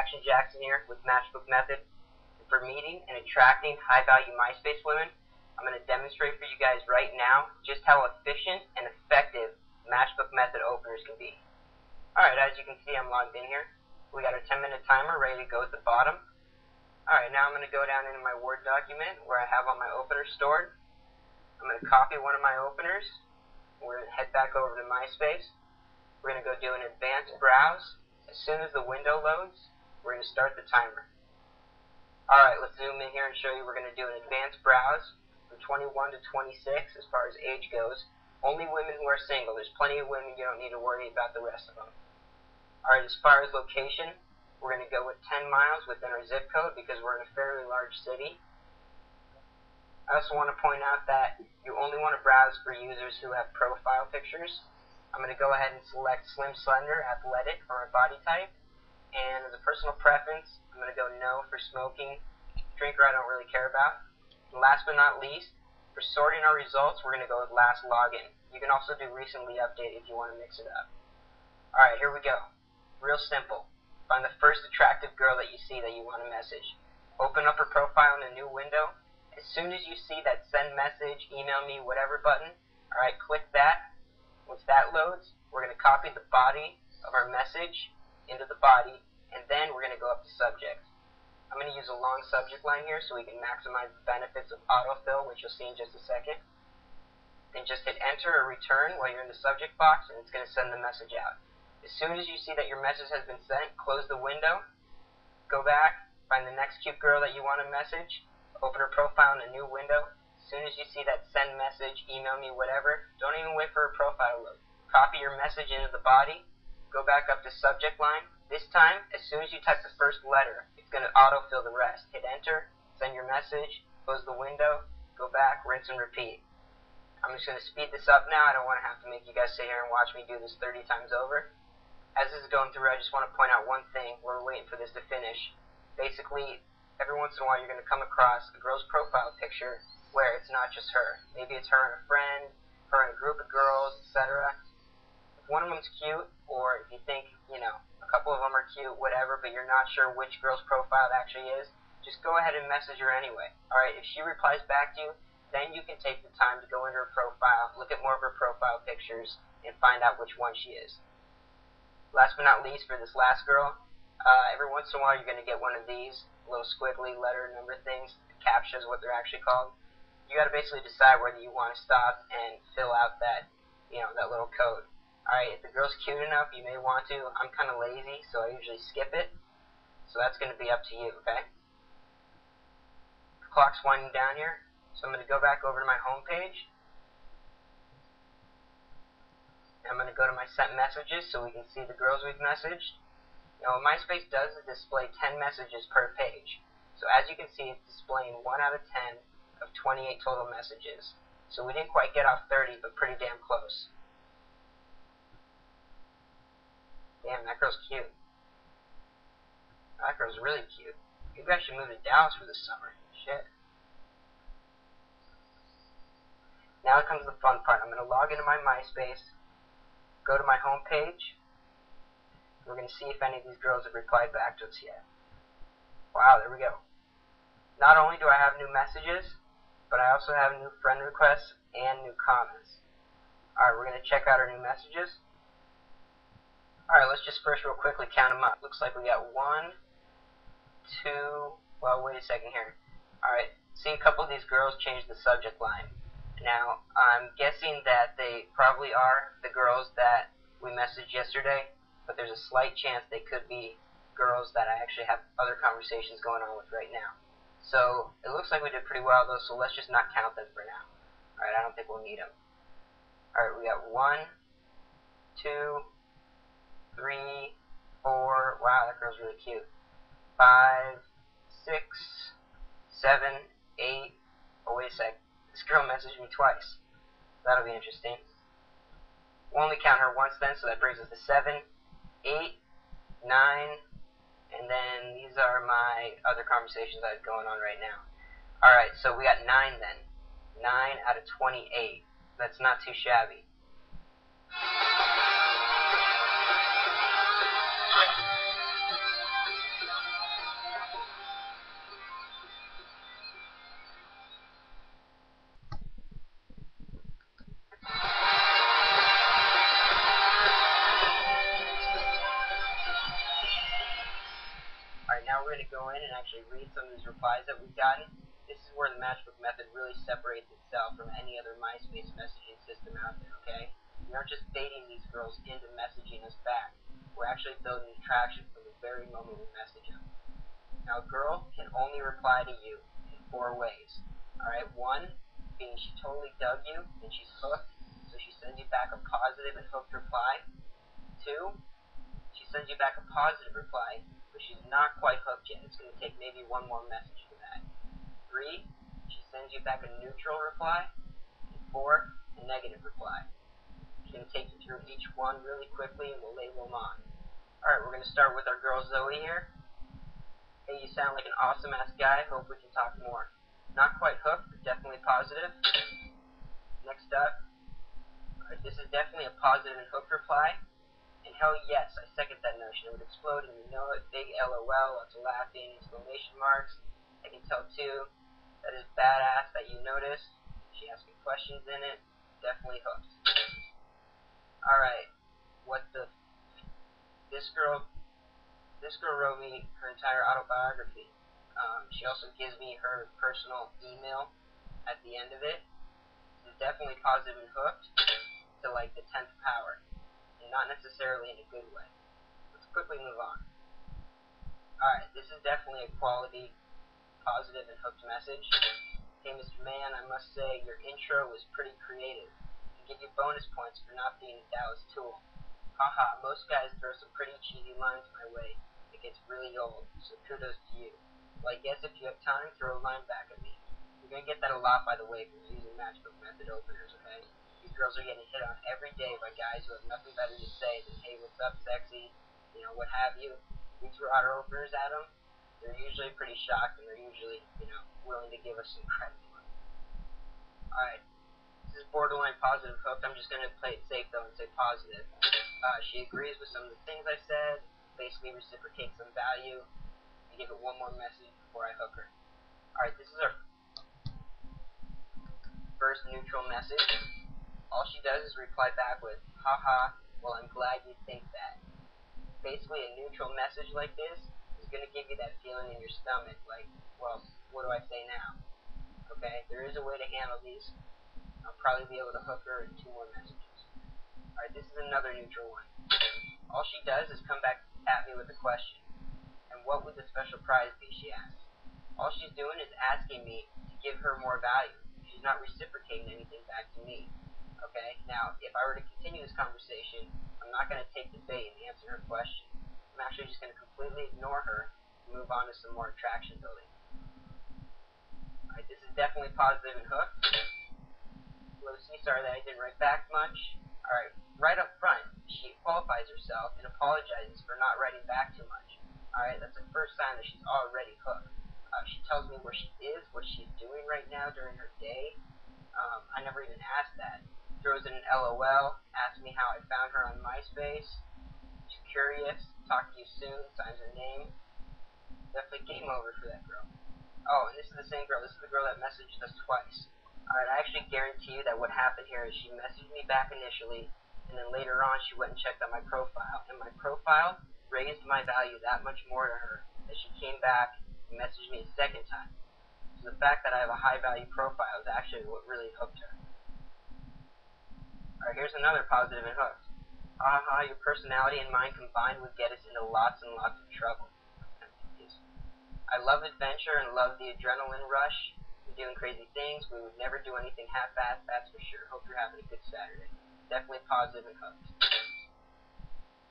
Action Jackson here with Matchbook Method. And for meeting and attracting high-value MySpace women, I'm going to demonstrate for you guys right now just how efficient and effective Matchbook Method openers can be. Alright, as you can see, I'm logged in here. We got our 10-minute timer ready to go at the bottom. Alright, now I'm going to go down into my Word document where I have all my openers stored. I'm going to copy one of my openers. We're going to head back over to MySpace. We're going to go do an advanced browse. As soon as the window loads, we're going to start the timer. Alright, let's zoom in here and show you we're going to do an advanced browse from 21 to 26 as far as age goes. Only women who are single. There's plenty of women, you don't need to worry about the rest of them. Alright, as far as location, we're going to go with 10 miles within our zip code because we're in a fairly large city. I also want to point out that you only want to browse for users who have profile pictures. I'm going to go ahead and select Slim, Slender, Athletic for my body type. And as a personal preference, I'm going to go no for smoking. Drinker I don't really care about. And last but not least, for sorting our results, we're going to go with last login. You can also do recently updated if you want to mix it up. Alright, here we go. Real simple. Find the first attractive girl that you see that you want to message. Open up her profile in a new window. As soon as you see that send message, email me, whatever button, alright, click that. Once that loads, we're going to copy the body of our message into the body, and then we're going to go up to subject. I'm going to use a long subject line here so we can maximize the benefits of autofill, which you'll see in just a second. Then just hit enter or return while you're in the subject box, and it's going to send the message out. As soon as you see that your message has been sent, close the window, go back, find the next cute girl that you want to message, open her profile in a new window. As soon as you see that send message, email me, whatever, don't even wait for a profile load. Copy your message into the body, go back up to subject line. This time, as soon as you type the first letter, it's going to autofill the rest. Hit enter, send your message, close the window, go back, rinse and repeat. I'm just going to speed this up now. I don't want to have to make you guys sit here and watch me do this 30 times over. As this is going through, I just want to point out one thing. We're waiting for this to finish. Basically, every once in a while you're going to come across a girl's profile picture where it's not just her. Maybe it's her and a friend, her and a group of girls, etc. If one of them's cute, or if you think, a couple of them are cute, whatever, but you're not sure which girl's profile it actually is, just go ahead and message her anyway. Alright, if she replies back to you, then you can take the time to go into her profile, look at more of her profile pictures, and find out which one she is. Last but not least, for this last girl, every once in a while you're going to get one of these little squiggly letter number things, captcha is what they're actually called. You got to basically decide whether you want to stop and fill out that, that little code. Alright, if the girl's cute enough, you may want to. I'm kind of lazy, so I usually skip it. So that's going to be up to you, okay? The clock's winding down here, so I'm going to go back over to my home page. I'm going to go to my sent messages so we can see the girls we've messaged. Now, what MySpace does is display 10 messages per page. So as you can see, it's displaying 1 out of 10 of 28 total messages. So we didn't quite get off 30, but pretty damn close. Damn, that girl's cute. That girl's really cute. Maybe I should move to Dallas for this summer. Shit. Now comes the fun part. I'm going to log into my MySpace, go to my home page. We're going to see if any of these girls have replied back to us yet. Wow, there we go. Not only do I have new messages, but I also have new friend requests and new comments. Alright, we're going to check out our new messages. Alright, let's just first real quickly count them up. Looks like we got 1, 2, well, wait a second here. Alright, see a couple of these girls change the subject line. Now, I'm guessing that they probably are the girls that we messaged yesterday, but there's a slight chance they could be girls that I actually have other conversations going on with right now. So, it looks like we did pretty well though, so let's just not count them for now. Alright, I don't think we'll need them. Alright, we got 1, 2, 3, 4, wow, that girl's really cute. 5, 6, 7, 8, oh wait a sec, this girl messaged me twice. That'll be interesting. We'll only count her once then, so that brings us to 7, 8, 9, and then these are my other conversations I have going on right now. Alright, so we got 9 then. 9 out of 28. That's not too shabby. Alright, now we're going to go in and actually read some of these replies that we've gotten. This is where the Matchbook method really separates itself from any other MySpace messaging system out there, okay? We aren't just baiting these girls into messaging us back. We're actually building attraction from the very moment we message them. Now, a girl can only reply to you in 4 ways. Alright, 1 being she totally dug you and she's hooked, so she sends you back a positive and hooked reply. 2, she sends you back a positive reply, but she's not quite hooked yet. It's going to take maybe 1 more message for that. 3, she sends you back a neutral reply. And 4, a negative reply. It's going to take you through each one really quickly, and we'll label them on. Alright, we're going to start with our girl Zoe here. Hey, you sound like an awesome-ass guy. Hope we can talk more. Not quite hooked, but definitely positive. Next up. Alright, this is definitely a positive and hooked reply. And hell yes, I second that notion. It would explode and you know it. Big LOL, lots of laughing, exclamation marks. I can tell too. That is badass that you noticed. She asked me questions in it. Definitely hooked. Alright. What the This girl wrote me her entire autobiography. She also gives me her personal email at the end of it. This is definitely positive and hooked to like the 10th power. Not necessarily in a good way. Let's quickly move on. Alright, this is definitely a quality, positive, and hooked message. Hey, Mr. Man, I must say your intro was pretty creative. I give you bonus points for not being a Dallas tool. Haha, most guys throw some pretty cheesy lines my way. It gets really old, so kudos to you. Well, I guess if you have time, throw a line back at me. You're going to get that a lot, by the way, from using Matchbook method openers, okay? These girls are getting hit on every day by guys who have nothing better to say than, hey, what's up, sexy, you know, what have you. We throw our openers at them. They're usually pretty shocked, and they're usually, you know, willing to give us some credit. Alright, this is borderline positive hooked. I'm just going to play it safe, though, and say positive. She agrees with some of the things I said, basically reciprocates some value, and give it 1 more message before I hook her. Alright, this is our first neutral message. All she does is reply back with, haha, well, I'm glad you think that. Basically, a neutral message like this is going to give you that feeling in your stomach, like, well, what do I say now? Okay, there is a way to handle these. I'll probably be able to hook her in 2 more messages. Alright, this is another neutral one. All she does is come back at me with a question. And what would the special prize be, she asks. All she's doing is asking me to give her more value. She's not reciprocating anything back to me. Okay, now, if I were to continue this conversation, I'm not going to take the bait and answer her question. I'm actually just going to completely ignore her and move on to some more attraction building. Alright, this is definitely positive and hooked. Lucy, sorry that I didn't write back much. Alright, right up front, she qualifies herself and apologizes for not writing back too much. Alright, that's the first sign that she's already hooked. She tells me where she is, what she's doing right now during her day. I never even asked that. Throws in an LOL, asks me how I found her on MySpace. She's curious, talk to you soon, signs her name. Definitely game over for that girl. Oh, and this is the same girl. This is the girl that messaged us twice. Alright, I actually guarantee you that what happened here is she messaged me back initially, and then later on she went and checked out my profile. And my profile raised my value that much more to her that she came back and messaged me a second time. So the fact that I have a high value profile is actually what really hooked her. Alright, here's another positive and hooked. Haha, your personality and mine combined would get us into lots and lots of trouble. I love adventure and love the adrenaline rush. We're doing crazy things. We would never do anything half-assed, that's for sure. Hope you're having a good Saturday. Definitely positive and hooked.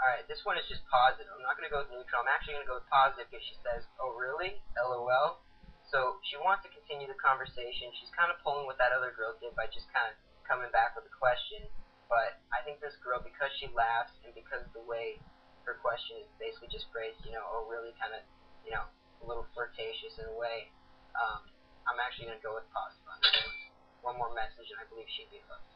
Alright, this one is just positive. I'm not going to go with neutral. I'm actually going to go with positive because she says, oh really? LOL. So she wants to continue the conversation. She's kind of pulling what that other girl did by just kind of coming back with a question. But I think this girl, because she laughs and because of the way her question is basically just phrased, you know, oh really, kind of, you know, a little flirtatious in a way, I'm actually going to go with positive on this one. 1 more message and I believe she'd be hooked.